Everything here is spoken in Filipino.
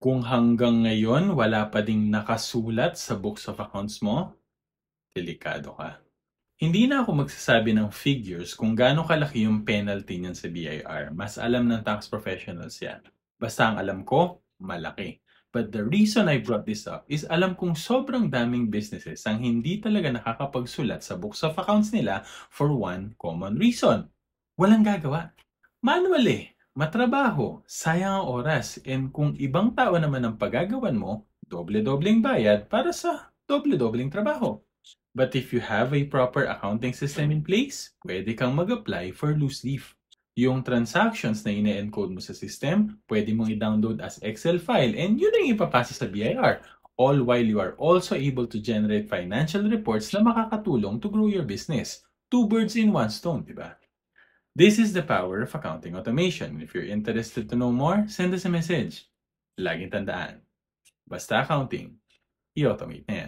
Kung hanggang ngayon wala pa ding nakasulat sa books of accounts mo, delikado ka. Hindi na ako magsasabi ng figures kung gaano kalaki yung penalty niyan sa BIR. Mas alam ng tax professionals yan. Basta ang alam ko, malaki. But the reason I brought this up is alam kong sobrang daming businesses ang hindi talaga nakakapagsulat sa books of accounts nila for one common reason. Walang gagawa. Manual eh. Matrabaho. Sayang ang oras. And kung ibang tao naman ang pagagawan mo, doble-dobleng bayad para sa doble-dobleng trabaho. But if you have a proper accounting system in place, pwede kang mag-apply for loose leaf. Yung transactions na ine-encode mo sa system, pwede mong i-download as Excel file and yun ang ipapasa sa BIR. All while you are also able to generate financial reports na makakatulong to grow your business. Two birds in one stone, di ba? This is the power of accounting automation. If you're interested to know more, send us a message. Laging tandaan, basta accounting, i-automate na yan.